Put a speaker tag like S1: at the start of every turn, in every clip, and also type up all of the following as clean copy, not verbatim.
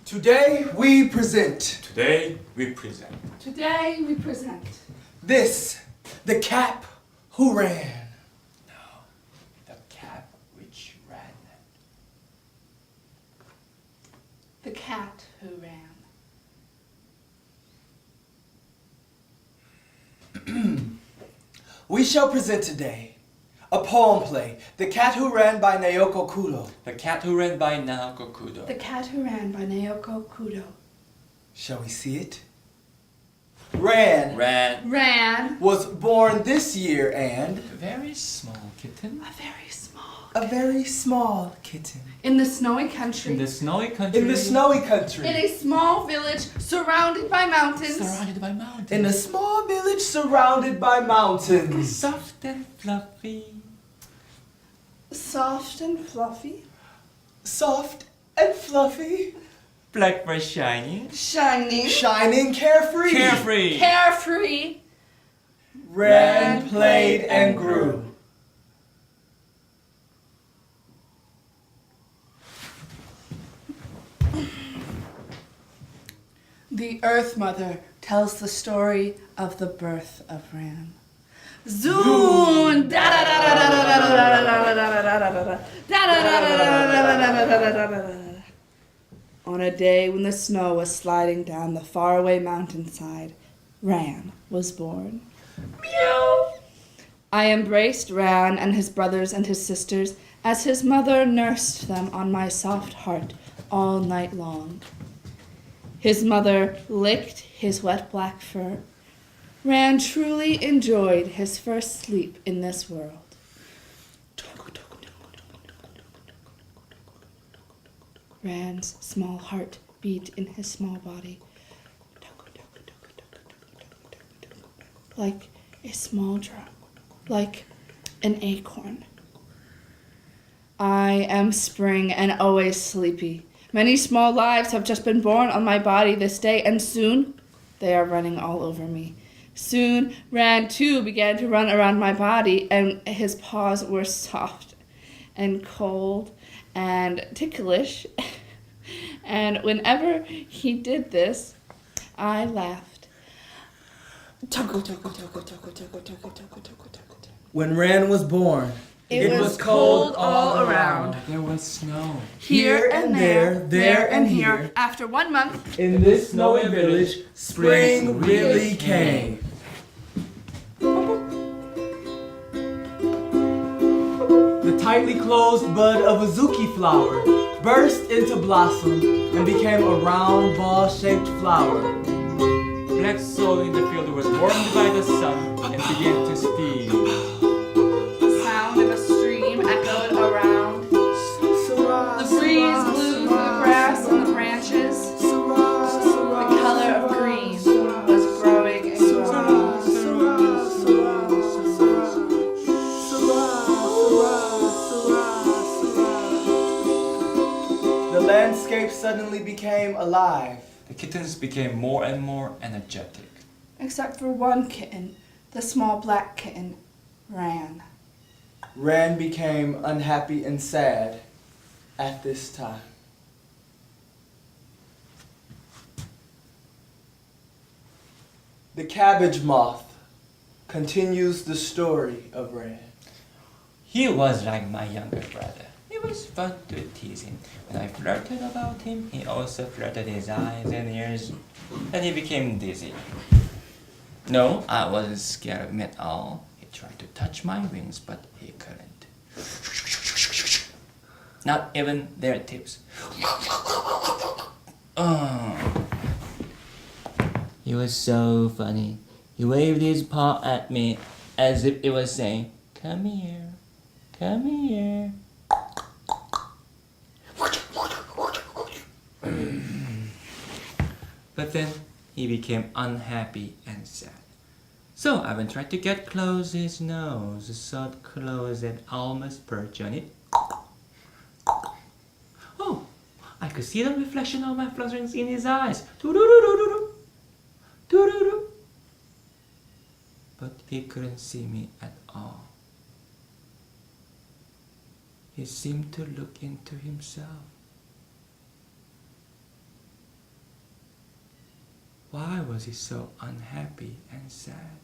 S1: Today we present.
S2: Today we present.
S3: Today we present.
S1: This, the cap who ran.
S2: No, the cat which ran.
S3: The cat who ran.
S1: We shall present today a poem play, The Cat Who Ran by Naoko Kudo.
S2: The cat who ran by Naoko Kudo.
S3: The cat who ran by Naoko Kudo.
S1: Shall we see it? Ran
S3: Ran.
S1: was born this year and
S2: A very small kitten.
S3: A very small.
S1: a very small kitten.
S3: In the snowy country.
S2: In the snowy country.
S1: In the snowy country.
S3: In a small village surrounded by mountains.
S2: Surrounded by mountains.
S1: In a small village surrounded by mountains.
S2: Soft and fluffy.
S3: Soft and fluffy.
S1: Soft and fluffy.
S2: Black bright shining.
S3: Shining.
S1: Shining carefree.
S2: Carefree.
S3: Carefree.
S1: Ran, played, and grew.
S3: The Earth Mother tells the story of the birth of Ran. Zoon! On a day when the snow was sliding down the faraway mountainside, Ran was born. Meow! I embraced Ran and his brothers and his sisters as his mother nursed them on my soft heart all night long. His mother licked his wet black fur. Ran truly enjoyed his first sleep in this world. Ran's small heart beat in his small body. Like a small drum, like an acorn. I am spring and always sleepy. Many small lives have just been born on my body this day, and soon they are running all over me. Soon Ran too began to run around my body, and his paws were soft and cold and ticklish. And whenever he did this, I laughed.
S1: When Ran was born,
S3: It was cold all around.
S2: There was snow.
S3: Here and there and here. After 1 month,
S1: in this snowy village, spring really came. The tightly closed bud of a zuki flower burst into blossom and became a round ball-shaped flower.
S2: Black soil in the field was warmed by the sun and began to steam.
S3: the sound of a stream echoed around. The breeze blew through the grass and the branches. The color of green was growing and growing.
S1: The landscape suddenly became alive.
S2: The kittens became more and more energetic.
S3: Except for one kitten, the small black kitten, Ran.
S1: Ran became unhappy and sad at this time. The cabbage moth continues the story of Ran.
S2: He was like my younger brother. It was fun to tease him. When I flirted about him, he also flirted his eyes and ears, and he became dizzy. No, I wasn't scared of him at all. He tried to touch my wings, but he couldn't. Not even their tips. Oh. He was so funny. He waved his paw at me as if it was saying, "Come here, come here." But then he became unhappy and sad. So Ivan tried to get close his nose, so close that I almost perched on it. Oh, I could see the reflection of my flutterings in his eyes. Doo-doo-doo-doo-doo. Doo-doo-doo. But he couldn't see me at all. He seemed to look into himself. Why was he so unhappy and sad?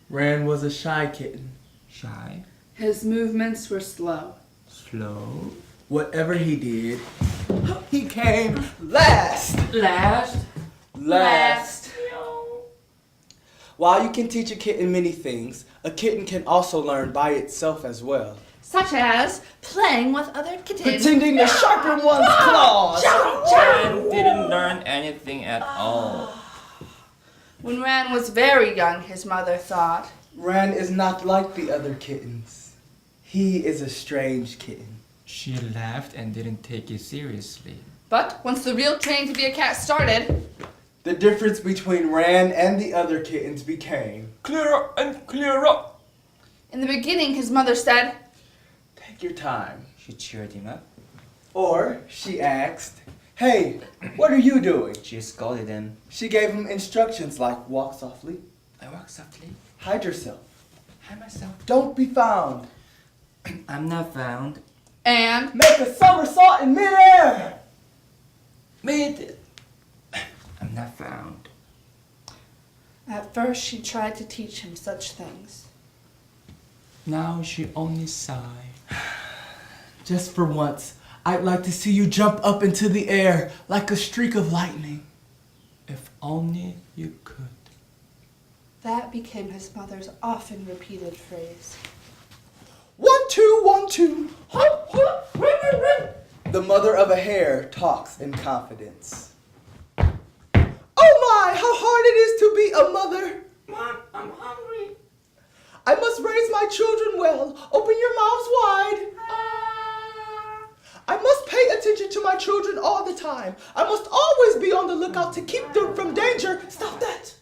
S1: Ran was a shy kitten.
S2: Shy,
S3: His movements were slow.
S2: slow.
S1: Whatever he did, he came last.
S3: Last.
S1: While you can teach a kitten many things, a kitten can also learn by itself as well.
S3: Such as playing with other kittens.
S1: Pretending to sharpen one's claws.
S2: Ran didn't learn anything at all.
S3: When Ran was very young, his mother thought,
S1: Ran is not like the other kittens. He is a strange kitten.
S2: She laughed and didn't take it seriously.
S3: but once the real training to be a cat started,
S1: The difference between Ran and the other kittens became,
S2: Clear up and clear up!
S3: in the beginning his mother said,
S1: take your time.
S2: She cheered him up.
S1: Or she asked, hey, what are you doing?
S2: She scolded him.
S1: She gave him instructions like walk softly,
S2: I walk softly.
S1: hide yourself,
S2: Hide myself.
S1: don't be found,
S2: I'm not found.
S3: and
S1: make a somersault in midair.
S2: Made it. I'm not found.
S3: at first she tried to teach him such things.
S2: Now she only sighed.
S1: Just for once, I'd like to see you jump up into the air like a streak of lightning.
S2: If only you could.
S3: That became his mother's often repeated phrase.
S1: 1, 2, 1, 2. Hop, hop, ring, ring, ring. The mother of a hare talks in confidence. Oh my, how hard it is to be a mother.
S2: Mom, I'm hungry.
S1: I must raise my children well. Open your mouths wide. I must pay attention to my children all the time. I must always be on the lookout to keep them from danger. Stop that.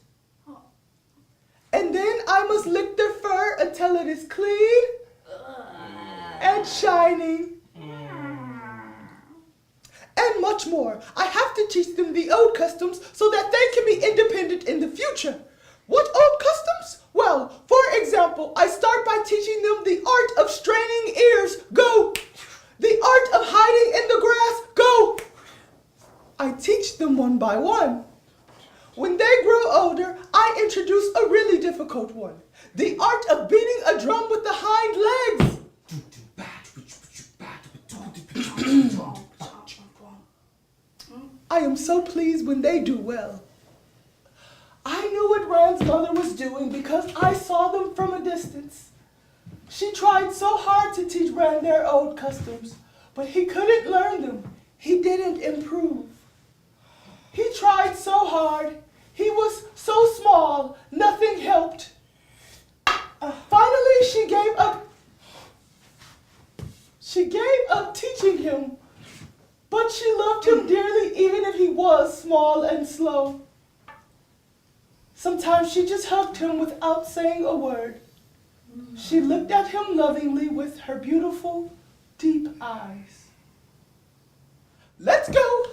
S1: And then I must lick their fur until it is clean and shining. And much more. I have to teach them the old customs so that they can be independent in the future. What old customs? Well, for example, I start by teaching them the art of straining ears. Go. The art of hiding in the grass. Go. I teach them one by one. When they grow older, I introduce a really difficult one. The art of beating a drum with the hind legs. I am so pleased when they do well. I knew what Ran's mother was doing because I saw them from a distance. She tried so hard to teach Ran their old customs, but he couldn't learn them. He didn't improve. He tried so hard. He was so small, nothing helped. Finally, she gave up. She gave up teaching him, but she loved him dearly even if he was small and slow. Sometimes she just hugged him without saying a word. She looked at him lovingly with her beautiful, deep eyes. Let's go!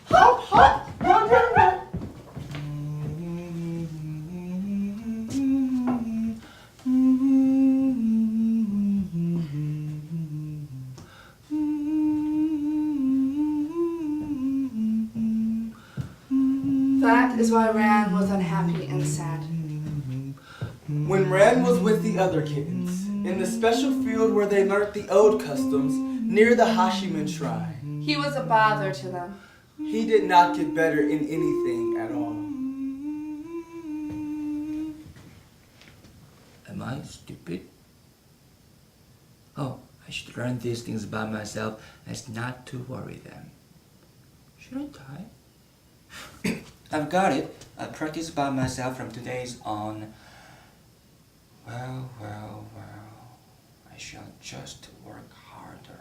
S1: Hop, hop, run, run, run.
S3: That is why Ran was unhappy and sad.
S1: When Ran was with the other kittens, in the special field where they learnt the old customs, near the Hashiman shrine,
S3: He was a bother to them.
S1: he did not get better in anything at all.
S2: Am I stupid? Oh, I should learn these things by myself as not to worry them. Shouldn't I? I've got it. I'll practice by myself from today's on. Well, well, well. I shall just work harder.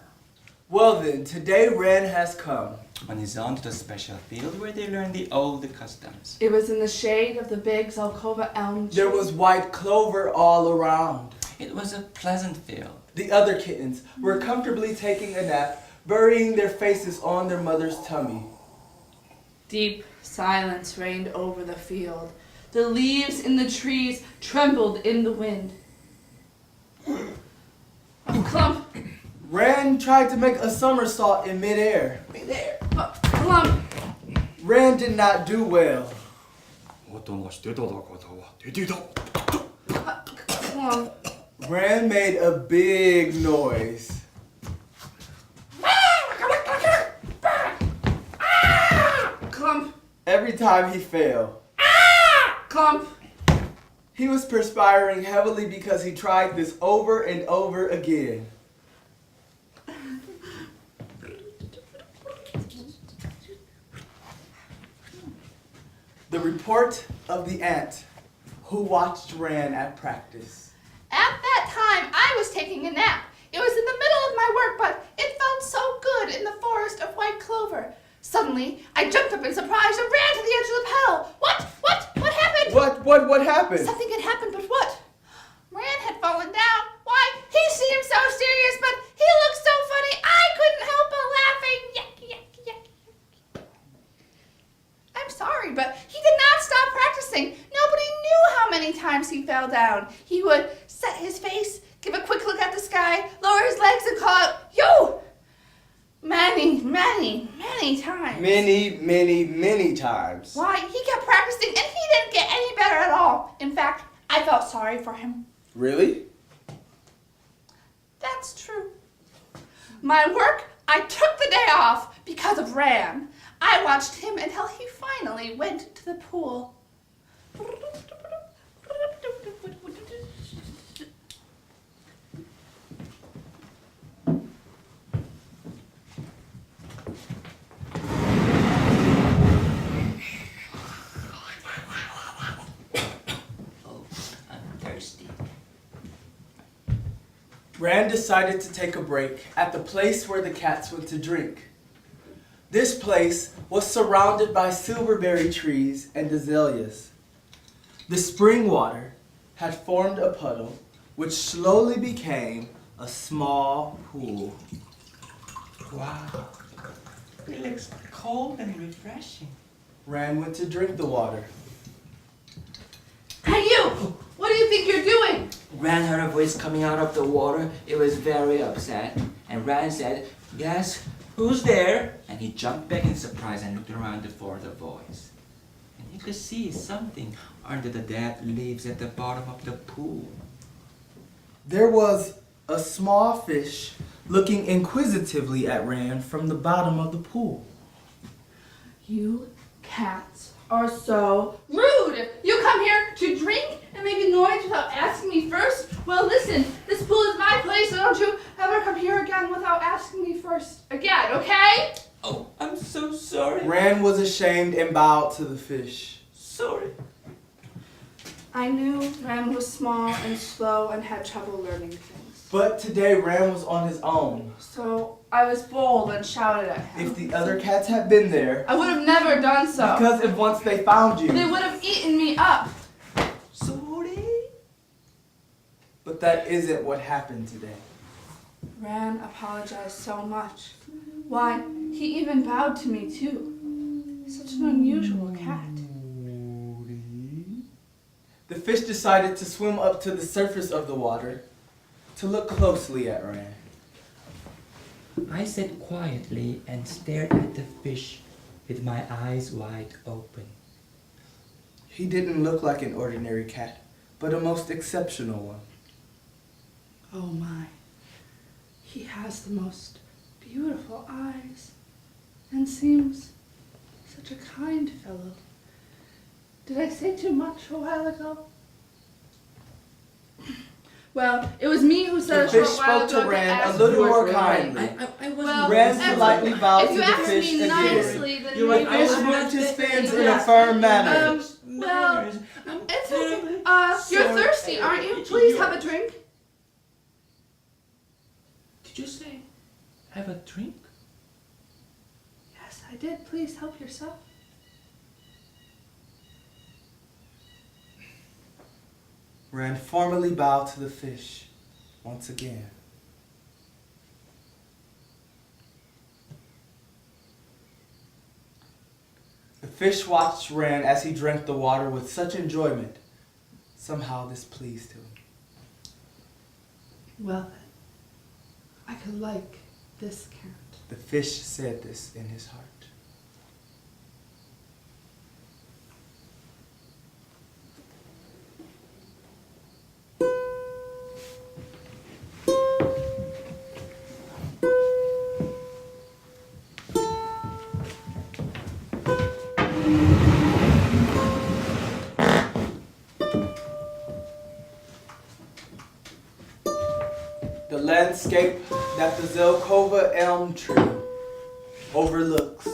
S4: Well then, today Ren has come.
S2: One is on to the special field where they learn the old customs.
S3: It was in the shade of the big Zelkova elm tree.
S4: There was white clover all around.
S2: It was a pleasant field.
S4: The other kittens were comfortably taking a nap, burying their faces on their mother's tummy.
S3: Deep silence reigned over the field. The leaves in the trees trembled in the wind. Clump!
S4: Ren tried to make a somersault in midair.
S3: Clump!
S4: Ren did not do well.
S3: Clump!
S4: Ren made a big noise.
S3: Clump!
S4: Every time he fell.
S3: Clump!
S4: He was perspiring heavily because he tried this over and over again. The report of the ant who watched Ran at practice.
S5: At that time, I was taking a nap. It was in the middle of my work, but it felt so good in the forest of white clover. Suddenly, I jumped up in surprise and ran to the edge of the puddle. What happened?
S4: What happened?
S5: Something had happened, but what? Ran had fallen down. Why, he seemed so serious, but he looked so funny, I couldn't help but laughing. Yuck, yuck, yuck, yuck. I'm sorry, but he did not stop practicing. Nobody knew how many times he fell down. He would set his face, give a quick look at the sky, lower his legs, and call out, "Yo!" Many times.
S4: Many times.
S5: Why, he kept practicing and he didn't get any better at all. In fact, I felt sorry for him.
S4: Really?
S5: That's true. My work, I took the day off because of Ran. I watched him until he finally went to the pool.
S4: Ran decided to take a break at the place where the cats went to drink. This place was surrounded by silverberry trees and azaleas. The spring water had formed a puddle, which slowly became a small pool.
S2: Wow. It looks cold and refreshing.
S4: Ran went to drink the water.
S3: Hey you! What do you think you're doing?
S6: Ran heard a voice coming out of the water. It was very upset. And Ran said, "Yes, who's there?"
S2: And he jumped back in surprise and looked around for the voice. And he could see something under the dead leaves at the bottom of the pool.
S4: There was a small fish looking inquisitively at Ran from the bottom of the pool.
S3: You cats are so rude! You come here to drink and make a noise without asking me first? Well, listen, this pool is my place, so don't you ever come here again without asking me first again, okay?
S2: Oh, I'm so sorry.
S4: Ran was ashamed and bowed to the fish.
S2: Sorry.
S3: I knew Ran was small and slow and had trouble learning things.
S4: But today Ran was on his own.
S3: So I was bold and shouted at him.
S4: If the other cats had been there,
S3: I would have never done so.
S4: because if once they found
S3: They
S4: you.
S3: would have eaten me up.
S2: Sorry.
S4: But that isn't what happened today.
S3: Ran apologized so much. Why, he even bowed to me too. Such an unusual cat.
S4: The fish decided to swim up to the surface of the water to look closely at Ran.
S2: I sat quietly and stared at the fish with my eyes wide open.
S4: He didn't look like an ordinary cat, but a most exceptional one.
S3: Oh my, he has the most beautiful eyes and seems such a kind fellow. Did I say too much a while ago? Well, it was me who said
S4: The
S3: a short
S4: fish
S3: while
S4: spoke
S3: ago
S4: to Ran a
S3: ask
S4: little
S3: you
S4: more
S3: for-
S4: kindly.
S2: I wasn't.
S3: Well,
S4: Ran
S3: that's-
S4: politely bowed
S3: If
S4: to
S3: you
S4: the
S3: ask
S4: fish
S3: me
S4: again.
S3: nicely, then
S2: You
S3: maybe
S2: were-
S4: The fish
S3: I
S4: moved his
S3: won't
S4: fins
S3: say
S4: in a
S3: that.
S4: firm manner.
S2: manners. I'm
S3: It's
S2: terribly
S3: okay. You're
S2: sorry.
S3: thirsty, aren't you? Please have a drink.
S2: Did you say have a drink?
S3: Yes, I did. Please help yourself.
S4: Rand formally bowed to the fish once again. The fish watched Rand as he drank the water with such enjoyment. Somehow this pleased him.
S3: Well then, I could like this carrot.
S4: The fish said this in his heart. The landscape that the Zelkova elm tree overlooks.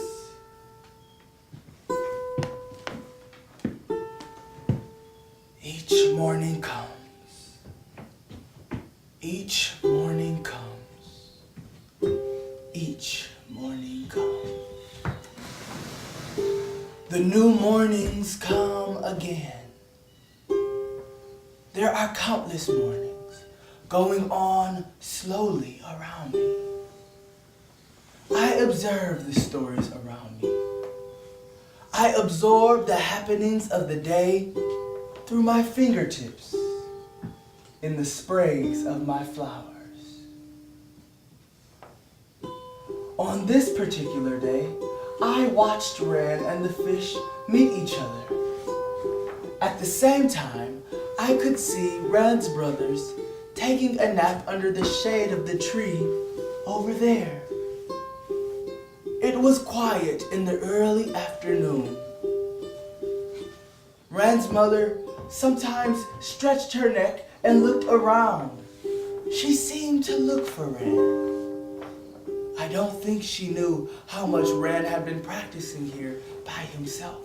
S4: Each morning comes. Each morning comes. Each morning comes. The new mornings come again. There are countless mornings going on slowly around me. I observe the stories around me. I absorb the happenings of the day through my fingertips in the sprays of my flowers. On this particular day, I watched Rand and the fish meet each other. At the same time, I could see Rand's brothers taking a nap under the shade of the tree over there. It was quiet in the early afternoon. Rand's mother sometimes stretched her neck and looked around. She seemed to look for Rand. I don't think she knew how much Rand had been practicing here by himself.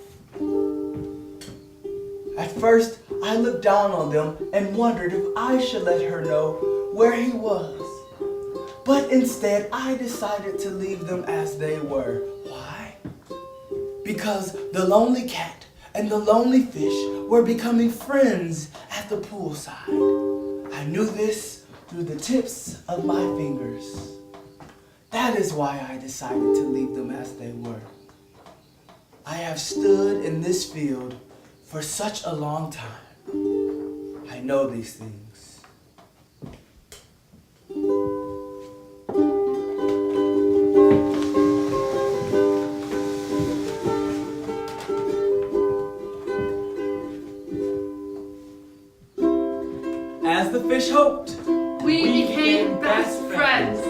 S4: At first, I looked down on them and wondered if I should let her know where he was. But instead, I decided to leave them as they were. Why? Because the lonely cat and the lonely fish were becoming friends at the poolside. I knew this through the tips of my fingers. That is why I decided to leave them as they were. I have stood in this field for such a long time. I know these things. As the fish hoped,
S3: We became best friends.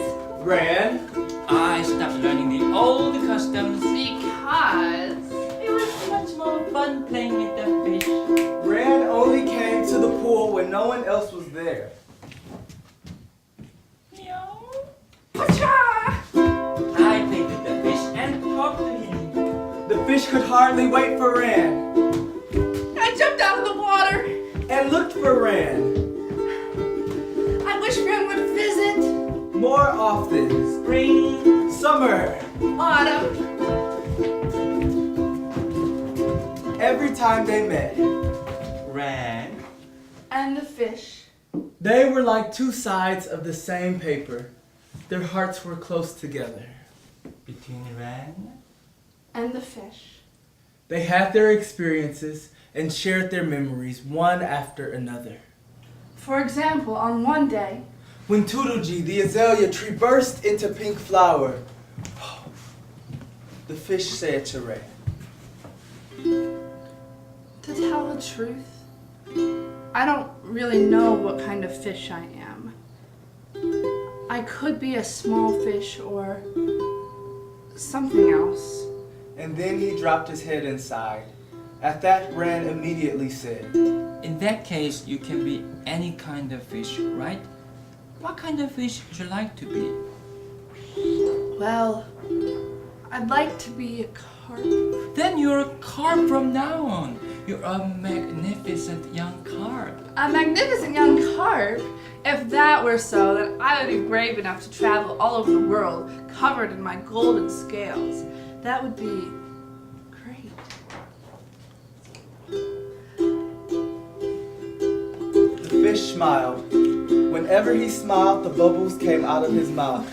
S4: Rand,
S2: I stopped learning the old customs.
S3: Because
S2: It was much more fun playing with the fish.
S4: Rand only came to the pool when no one else was there.
S2: Meow.
S3: Pacha!
S2: I played with the fish and talked to him.
S4: The fish could hardly wait for Rand
S3: I jumped out of the water.
S4: and looked for Rand
S3: I wish Rand would visit.
S4: more often.
S2: Spring.
S4: Summer.
S3: Autumn.
S4: Every time they met,
S2: Rand.
S3: And the fish.
S4: they were like two sides of the same paper. Their hearts were close together.
S2: Between Rand.
S3: And the fish.
S4: They had their experiences and shared their memories one after another.
S3: For example, on one day,
S4: When Turuji, the azalea tree, burst into pink flower, the fish said to Rand,
S3: to tell the truth, I don't really know what kind of fish I am. I could be a small fish or something else.
S4: and then he dropped his head and sighed. At that, Rand immediately said,
S2: In that case, you can be any kind of fish, right? What kind of fish would you like to be?
S3: Well, I'd like to be a carp.
S2: Then you're a carp from now on. You're a magnificent young carp.
S3: A magnificent young carp? If that were so, then I would be brave enough to travel all over the world, covered in my golden scales. That would be great.
S4: The fish smiled. Whenever he smiled, the bubbles came out of his mouth.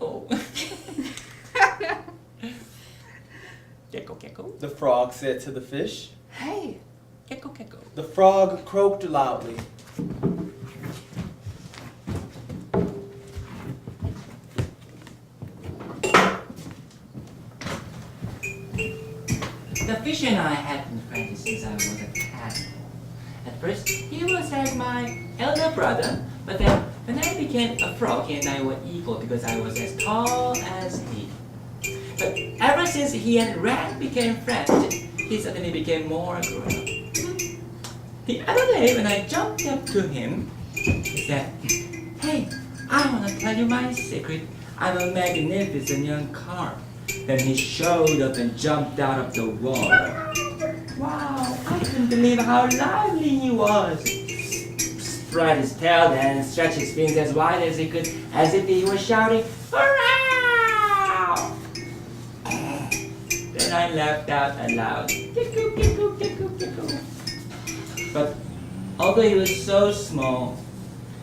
S2: Oh. Gecko, gecko.
S4: The frog said to the fish.
S3: Hey,
S2: Gecko, gecko.
S4: The frog croaked loudly.
S6: The fish and I had been friends since I was a tadpole. At first, he was like my elder brother, but then when I became a frog, he and I were equal because I was as tall as he. But ever since he and Ran became friends, he suddenly became more grown up. The other day, when I jumped up to him, he said, "Hey, I want to tell you my secret. I'm a magnificent young carp." Then he showed up and jumped out of the water. Wow, I couldn't believe how lively he was. Spread his tail then and stretched his wings as wide as he could, as if he was shouting, "Hurrah!" Then I laughed out aloud. "Kickoo, kickoo, kickoo, kickoo." But although he was so small,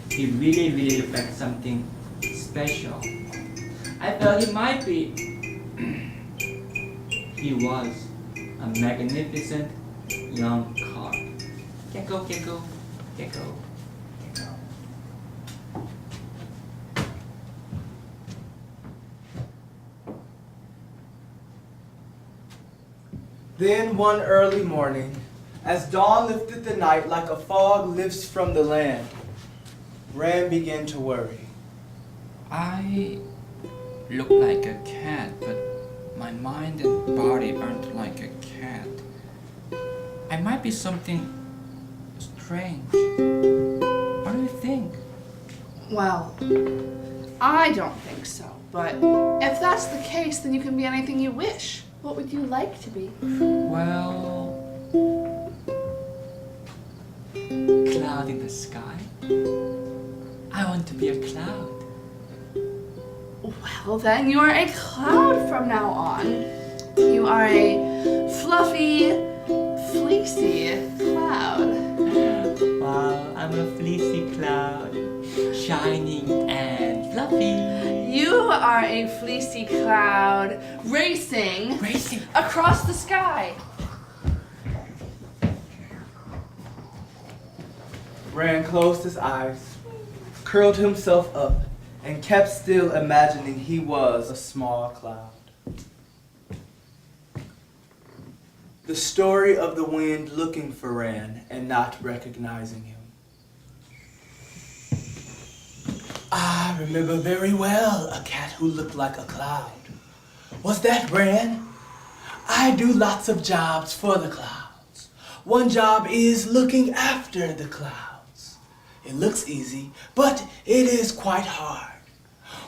S6: he really looked like something special. I felt he might be. He was a magnificent young carp. Gecko, gecko, gecko, gecko.
S4: Then one early morning, as dawn lifted the night like a fog lifts from the land, Ran began to worry.
S2: I look like a cat, but my mind and body aren't like a cat. I might be something strange. What do you think?
S3: well, I don't think so. But if that's the case, then you can be anything you wish. What would you like to be?
S2: Well, cloud in the sky. I want to be a cloud.
S3: Well, then you are a cloud from now on. You are a fluffy, fleecy cloud.
S6: Wow, I'm a fleecy cloud, shining and fluffy.
S3: You are a fleecy cloud racing across the sky.
S4: Ran closed his eyes, curled himself up, and kept still imagining he was a small cloud. The story of the wind looking for Ran and not recognizing him. I remember very well a cat who looked like a cloud. Was that Ran? I do lots of jobs for the clouds. One job is looking after the clouds. It looks easy, but it is quite hard.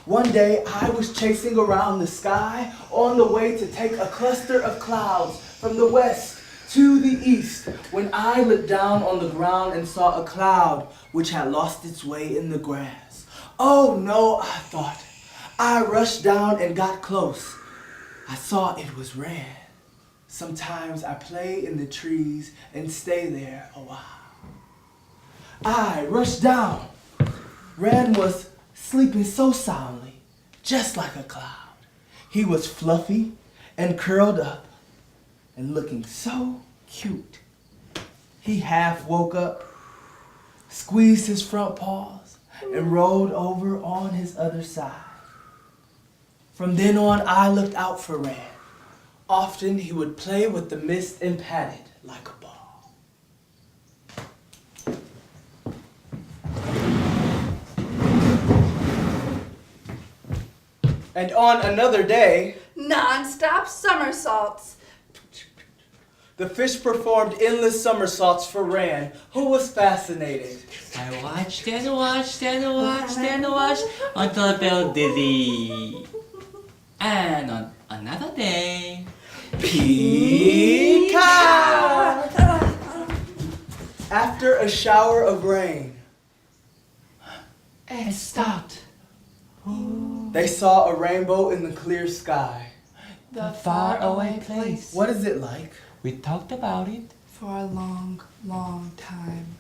S4: One day I was chasing around the sky on the way to take a cluster of clouds from the west to the east when I looked down on the ground and saw a cloud which had lost its way in the grass. Oh no, I thought. I rushed down and got close. I saw it was Ran. Sometimes I play in the trees and stay there a while. I rushed down. Ran was sleeping so soundly, just like a cloud. He was fluffy and curled up and looking so cute. He half woke up, squeezed his front paws, and rolled over on his other side. From then on, I looked out for Ran. Often he would play with the mist and pat it like a ball. And on another day,
S3: Non-stop somersaults.
S4: the fish performed endless somersaults for Ran, who was fascinated.
S6: I watched and watched and watched and watched until I felt dizzy. And on
S2: another day.
S4: Peacock! After a shower of rain,
S6: It stopped.
S4: they saw a rainbow in the clear sky.
S6: The faraway place.
S4: What is it like?
S2: We talked about it.
S3: For a long, long time.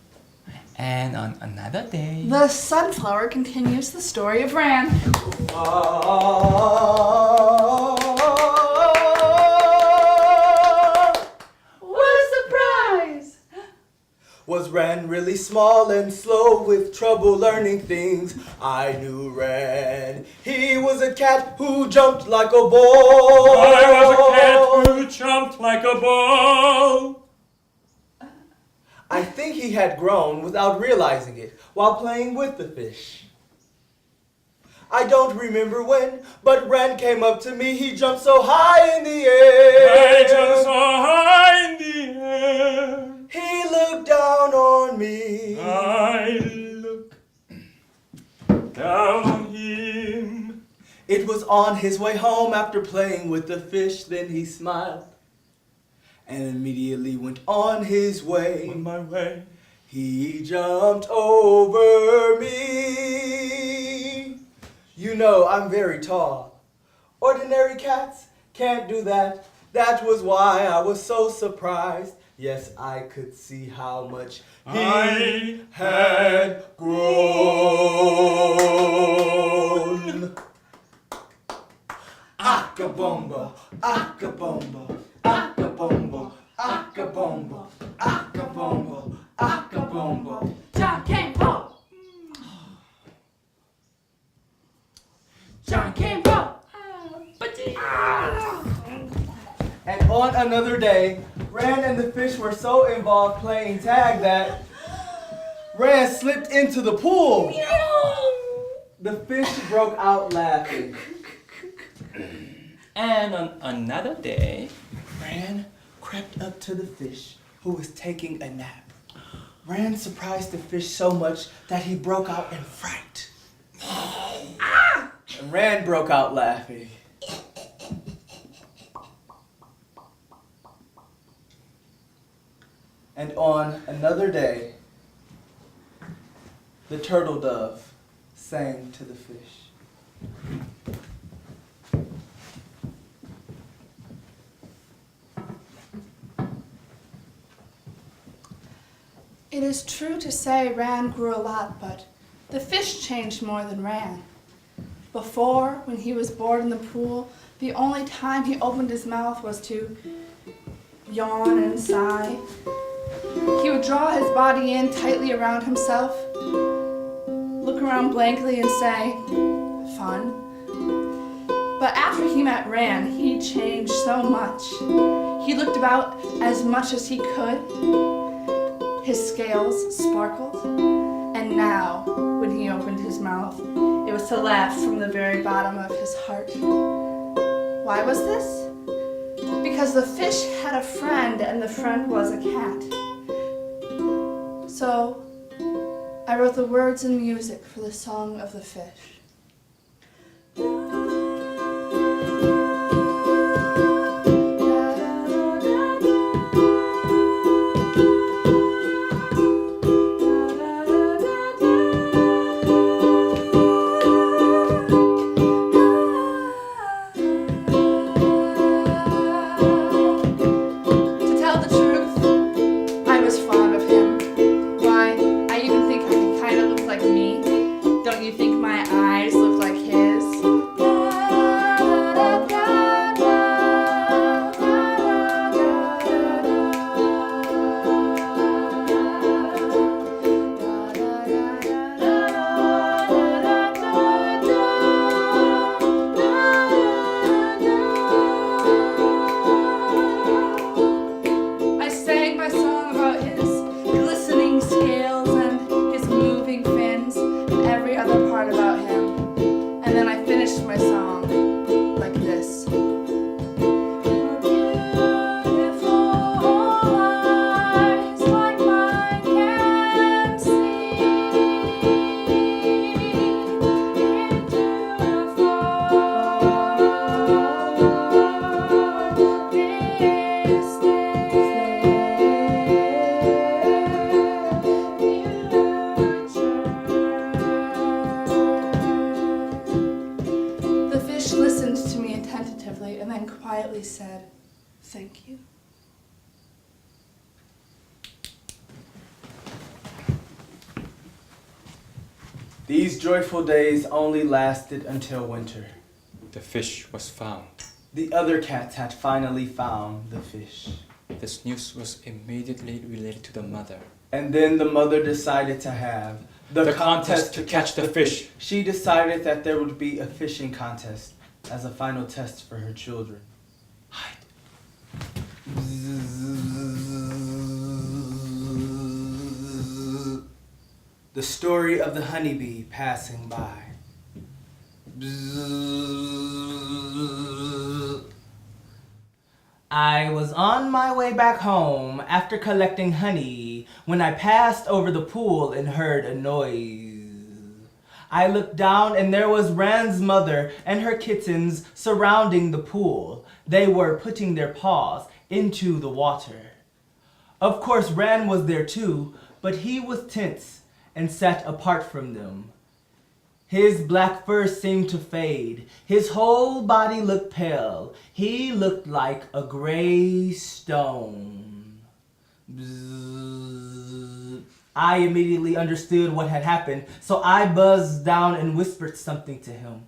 S2: And on another day.
S3: The sunflower continues the story of Ran. What a surprise!
S4: Was Ran really small and slow with trouble learning things? I knew Ran. He was a cat who jumped like a ball.
S2: I was a cat who jumped like a ball.
S4: I think he had grown without realizing it while playing with the fish. I don't remember when, but Ran came up to me. He jumped so high in the air.
S2: I jumped so high in the air.
S4: He looked down on me.
S2: I looked down on him.
S4: It was on his way home after playing with the fish. Then he smiled and immediately went on his way.
S2: On my way.
S4: He jumped over me. You know I'm very tall. Ordinary cats can't do that. That was why I was so surprised. Yes, I could see how much he
S2: I
S4: had grown. Acabombo, acabombo, acabombo, acabombo, acabombo, acabombo.
S5: John came home. John came home.
S4: And on another day, Ran and the fish were so involved playing tag that Ran slipped into the pool. The fish broke out laughing.
S2: And on another day.
S4: Ran crept up to the fish, who was taking a nap. Ran surprised the fish so much that he broke out in fright. And Ran broke out laughing. And on another day, the turtle dove sang to the fish.
S3: It is true to say Ran grew a lot, but the fish changed more than Ran. Before, when he was bored in the pool, the only time he opened his mouth was to yawn and sigh. He would draw his body in tightly around himself, look around blankly and say, "Fun." But after he met Ran, he changed so much. He looked about as much as he could. His scales sparkled, and now, when he opened his mouth, it was to laugh from the very bottom of his heart. Why was this? Because the fish had a friend, and the friend was a cat. So, I wrote the words and music for the Song of the Fish. You think my eyes quietly said, "Thank you."
S4: These joyful days only lasted until winter.
S2: The fish was found.
S4: The other cats had finally found the fish.
S2: This news was immediately related to the mother.
S4: And then the mother decided to have
S2: The contest to catch the fish.
S4: She decided that there would be a fishing contest as a final test for her children.
S2: Hide.
S4: The story of the honeybee passing by. I was on my way back home after collecting honey when I passed over the pool and heard a noise. I looked down and there was Ran's mother and her kittens surrounding the pool. They were putting their paws into the water. Of course, Ran was there too, but he was tense and sat apart from them. His black fur seemed to fade. His whole body looked pale. He looked like a gray stone. Bzzz. I immediately understood what had happened, so I buzzed down and whispered something to him.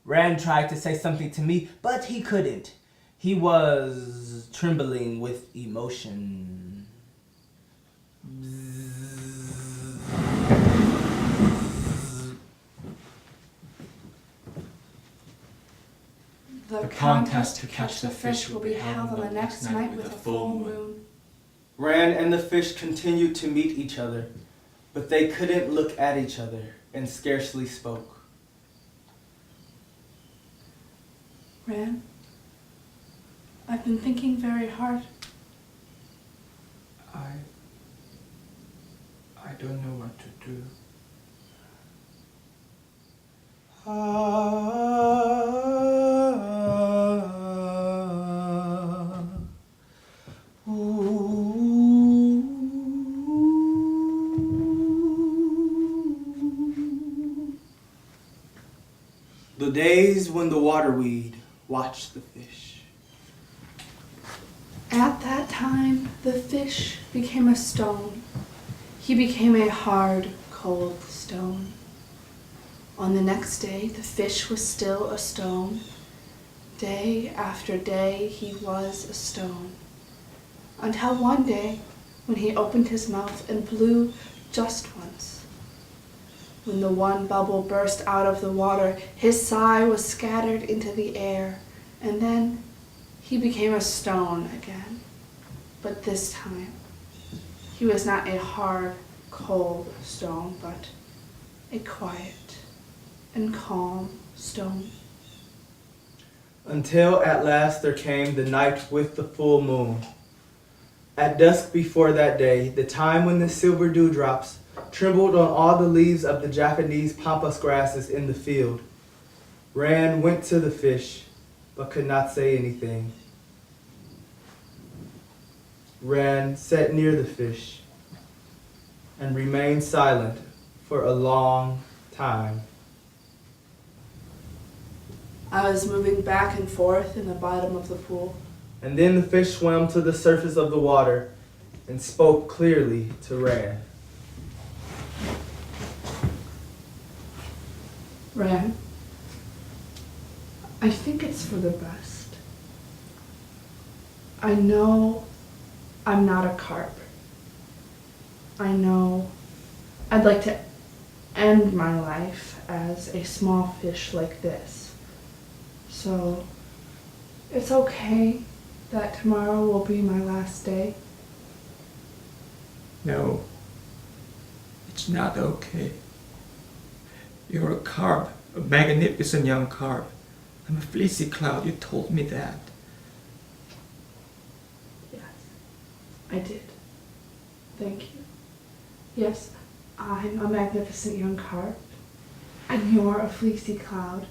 S4: Ran tried to say something to me, but he couldn't. He was trembling with emotion.
S3: The contest to catch the fish will be held on the next night with a full moon.
S4: Ran and the fish continued to meet each other, but they couldn't look at each other and scarcely spoke.
S3: Ran, I've been thinking very hard.
S2: I don't know what to do.
S4: The days when the waterweed watched the fish.
S3: At that time, the fish became a stone. He became a hard, cold stone. On the next day, the fish was still a stone. Day after day, he was a stone. Until one day, when he opened his mouth and blew just once. When the one bubble burst out of the water, his sigh was scattered into the air, and then he became a stone again. But this time, he was not a hard, cold stone, but a quiet and calm stone.
S4: Until at last there came the night with the full moon. At dusk before that day, the time when the silver dewdrops trembled on all the leaves of the Japanese pampas grasses in the field, Ran went to the fish, but could not say anything. Ran sat near the fish and remained silent for a long time.
S3: I was moving back and forth in the bottom of the pool.
S4: And then the fish swam to the surface of the water and spoke clearly to Ran.
S3: Ran, I think it's for the best. I know I'm not a carp. I know I'd like to end my life as a small fish like this. So it's okay that tomorrow will be my last day.
S7: No, it's not okay. You're a carp, a magnificent young carp. I'm a fleecy cloud, you told me that.
S3: Yes, I did. Thank you. Yes, I'm a magnificent young carp, and you're a fleecy cloud.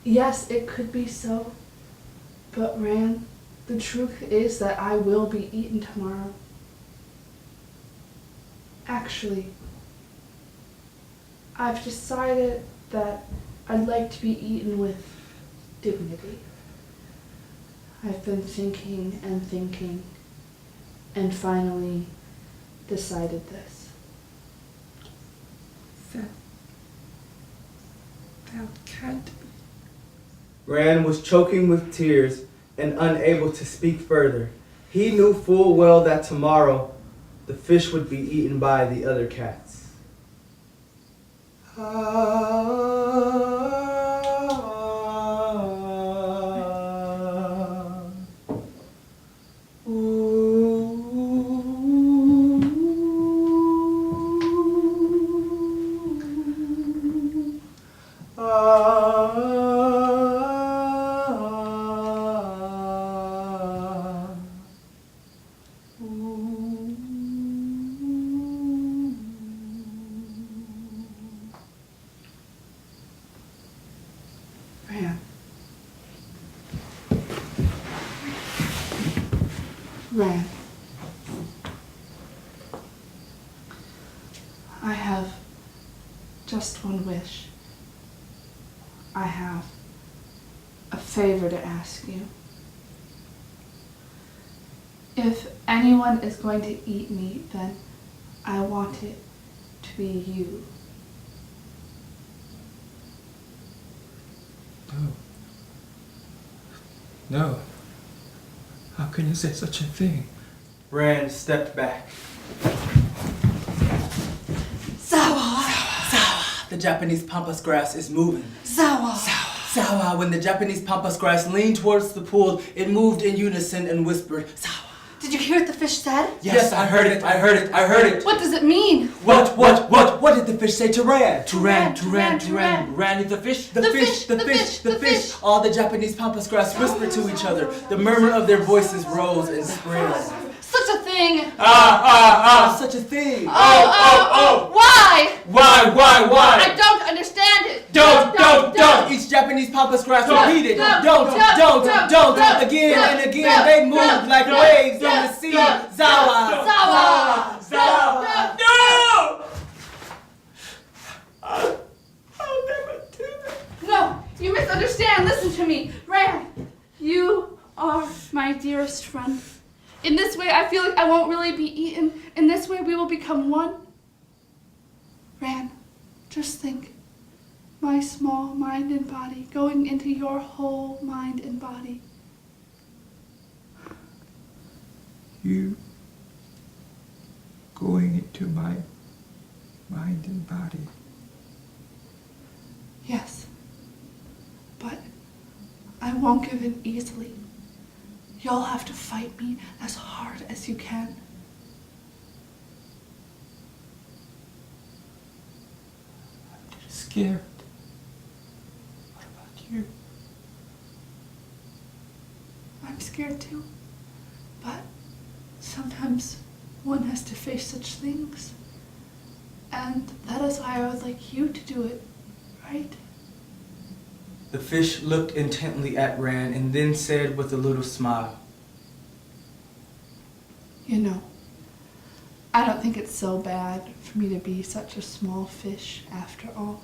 S3: Yes, it could be so, but Ran, the truth is that I will be eaten tomorrow. Actually, I've decided that I'd like to be eaten with dignity. I've been thinking and finally decided this.
S7: That can't be.
S4: Rand was choking with tears and unable to speak further. He knew full well that tomorrow the fish would be eaten by the other cats.
S3: Ran. I have just one wish. I have a favor to ask you. If anyone is going to eat me, then I want it to be you.
S7: No. How can you say such a thing?
S4: Rand stepped back.
S5: Sawa!
S4: The Japanese pampas grass is moving.
S5: Sawa!
S4: Sawa! When the Japanese pampas grass leaned towards the pool, it moved in unison and whispered, Sawa!
S5: Did you hear what the fish said?
S4: Yes, I heard it.
S5: What does it mean?
S4: What did the fish say to Rand?
S5: To Rand.
S2: Ran is the fish.
S4: The fish. All the Japanese pampas grass whispered to each other. The murmur of their voices rose and spread.
S5: Such a thing!
S4: Such a thing.
S5: Why?
S2: Why?
S5: I don't understand it.
S2: Don't.
S4: Each Japanese pampas grass
S5: Don't.
S4: repeated,
S5: Don't.
S4: don't. Again and again, they moved like waves on the sea. Zawa.
S2: No! I'll never do that.
S3: No, you misunderstand. Listen to me. Ran, you are my dearest friend. In this way, I feel like I won't really be eaten. In this way, we will become one. Ran, just think. My small mind and body going into your whole mind and body.
S7: You going into my mind and body.
S3: Yes, but I won't give in easily. You'll have to fight me as hard as you can.
S7: I'm scared. What about you?
S3: I'm scared too, but sometimes one has to face such things. And that is why I would like you to do it, right?
S4: The fish looked intently at Rand and then said with a little smile,
S3: You know, I don't think it's so bad for me to be such a small fish after all.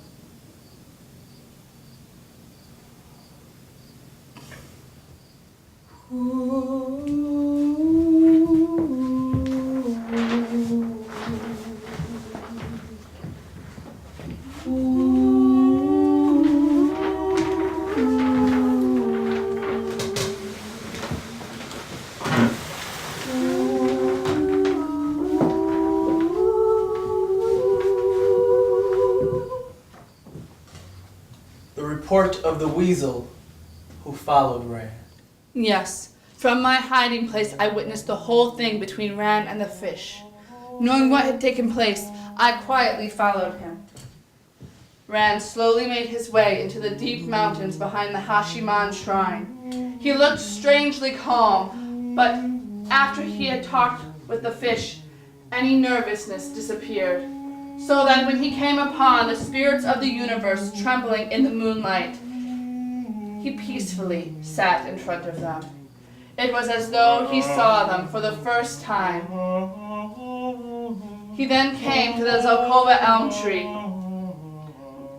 S4: the report of the weasel who followed Rand.
S3: Yes, from my hiding place I witnessed the whole thing between Ran and the fish. Knowing what had taken place, I quietly followed him. Ran slowly made his way into the deep mountains behind the Hashiman shrine. He looked strangely calm, but after he had talked with the fish, any nervousness disappeared, so that when he came upon the spirits of the universe trembling in the moonlight, he peacefully sat in front of them. It was as though he saw them for the first time. He then came to the Zelkova elm tree.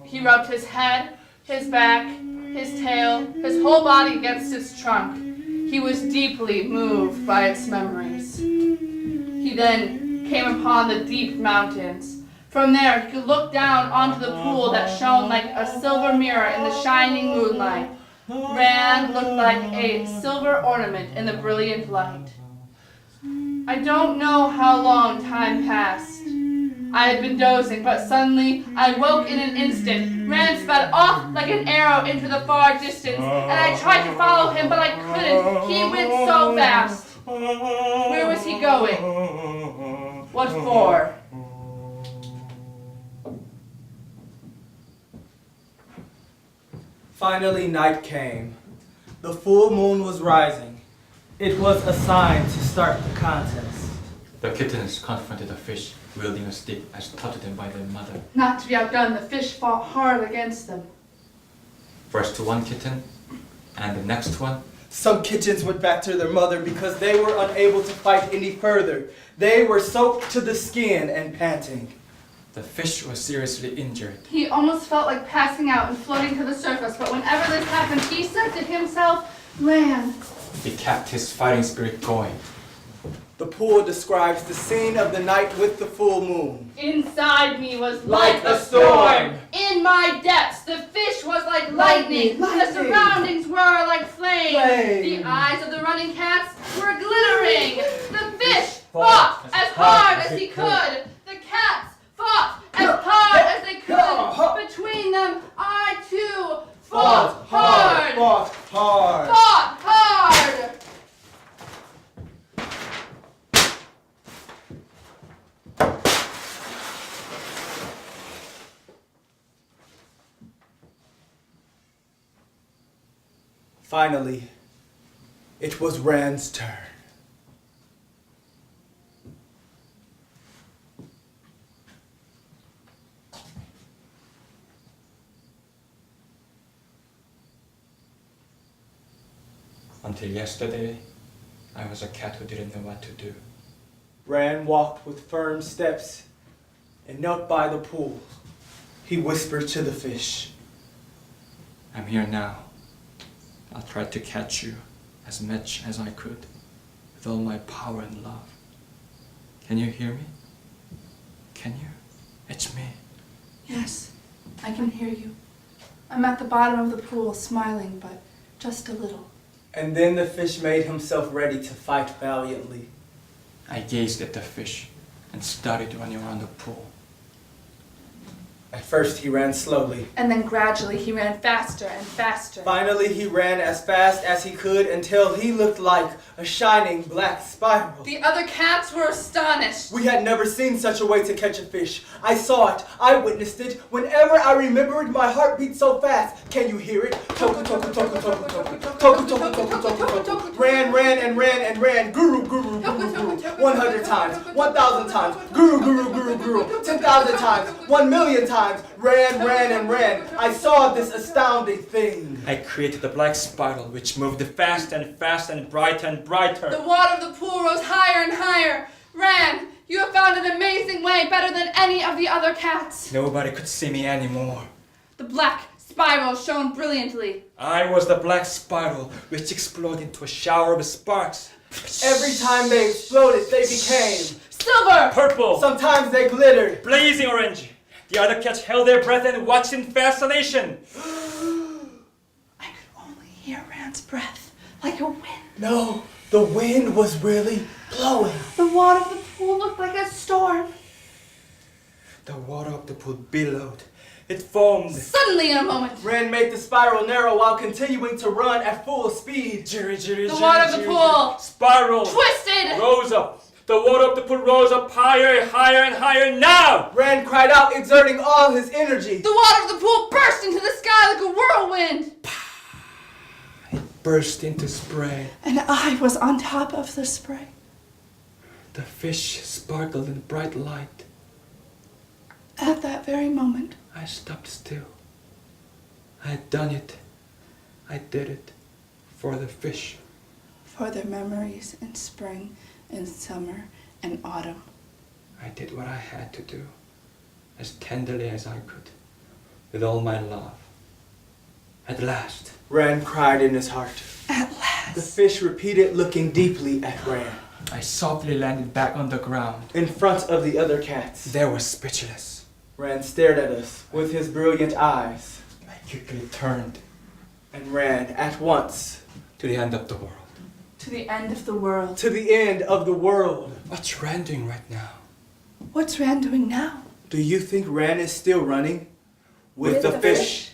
S3: He rubbed his head, his back, his tail, his whole body against its trunk. He was deeply moved by its memories. He then came upon the deep mountains. From there, he could look down onto the pool that shone like a silver mirror in the shining moonlight. Ran looked like a silver ornament in the brilliant light. I don't know how long time passed. I had been dozing, but suddenly I woke in an instant. Ran sped off like an arrow into the far distance, and I tried to follow him, but I couldn't. He went so fast. Where was he going? What for?
S4: Finally, night came. The full moon was rising. It was a sign to start the contest.
S2: The kittens confronted the fish, wielding a stick as taught to them by their mother.
S3: Not to be outdone, the fish fought hard against them.
S2: First to one kitten, and the next one.
S4: Some kittens went back to their mother because they were unable to fight any further. They were soaked to the skin and panting.
S2: The fish was seriously injured.
S3: He almost felt like passing out and floating to the surface, but whenever this happened, he said to himself, Ran.
S2: He kept his fighting spirit going.
S4: The pool describes the scene of the night with the full moon.
S3: Inside me was
S4: Like a storm.
S3: In my depths, the fish was like lightning. The
S4: Lightning.
S3: surroundings were like flame.
S4: Flame.
S3: The eyes of the running cats were glittering. The fish fought as hard as he could. The cats fought as hard as they could. Between them, I too fought hard.
S4: Fought hard.
S3: Fought hard.
S4: Finally, it was Ran's turn.
S2: Until yesterday, I was a cat who didn't know what to do.
S4: Ran walked with firm steps and knelt by the pool. He whispered to the fish.
S2: I'm here now. I tried to catch you as much as I could, with all my power and love. Can you hear me? Can you? It's me.
S3: Yes, I can hear you. I'm at the bottom of the pool, smiling, but just a little.
S4: And then the fish made himself ready to fight valiantly.
S2: I gazed at the fish and started running around the pool.
S4: At first he ran slowly.
S3: And then gradually he ran faster and faster.
S4: Finally he ran as fast as he could until he looked like a shining black spiral.
S3: The other cats were astonished.
S4: We had never seen such a way to catch a fish. I saw it. I witnessed it. Whenever I remembered, my heart beat so fast. Can you hear it? Toku, toku, toku, toku, toku. Toku, toku, toku, toku, toku. Ran, ran, and ran, and ran. Guru, guru, guru, guru. 100 times. 1,000 times. Guru, guru, guru, guru. 10,000 times. 1,000,000 times. Ran, ran, and ran. I saw this astounding thing.
S2: I created a black spiral which moved fast and fast and brighter and brighter.
S3: The water of the pool rose higher and higher. Ran, you have found an amazing way, better than any of the other cats.
S2: Nobody could see me anymore.
S3: The black spiral shone brilliantly.
S2: I was the black spiral which exploded into a shower of sparks.
S4: Every time they exploded, they became
S3: Silver!
S2: Purple,
S4: Sometimes they glittered.
S2: blazing orange. The other cats held their breath and watched in fascination.
S3: I could only hear Rand's breath, like a wind.
S4: No, the wind was really blowing.
S3: The water of the pool looked like a storm.
S2: The water of the pool billowed. It foamed.
S3: Suddenly, in a moment,
S4: Ran made the spiral narrow while continuing to run at full speed.
S2: Jittery, jittery,
S3: the water of the pool
S2: spiral
S3: twisted.
S2: rose up. The water of the pool rose up higher, higher, and higher now.
S4: Ran cried out, exerting all his energy.
S3: The water of the pool burst into the sky like a whirlwind.
S2: It burst into spray.
S3: And I was on top of the spray.
S2: The fish sparkled in bright light.
S3: At that very moment,
S2: I stopped still. I had done it. I did it for the fish.
S3: for their memories in spring and summer and autumn.
S2: I did what I had to do, as tenderly as I could, with all my love. At last.
S4: Rand cried in his heart.
S3: At last.
S4: The fish repeated, looking deeply at Rand.
S7: I softly landed back on the ground.
S4: In front of the other cats,
S2: They were speechless.
S4: Rand stared at us with his brilliant eyes
S2: I quickly turned
S4: and ran at once
S2: to the end of the world.
S3: To the end of the world.
S4: to the end of the world.
S2: What's Rand doing right now?
S3: What's Rand doing now?
S4: Do you think Rand is still running? With the fish.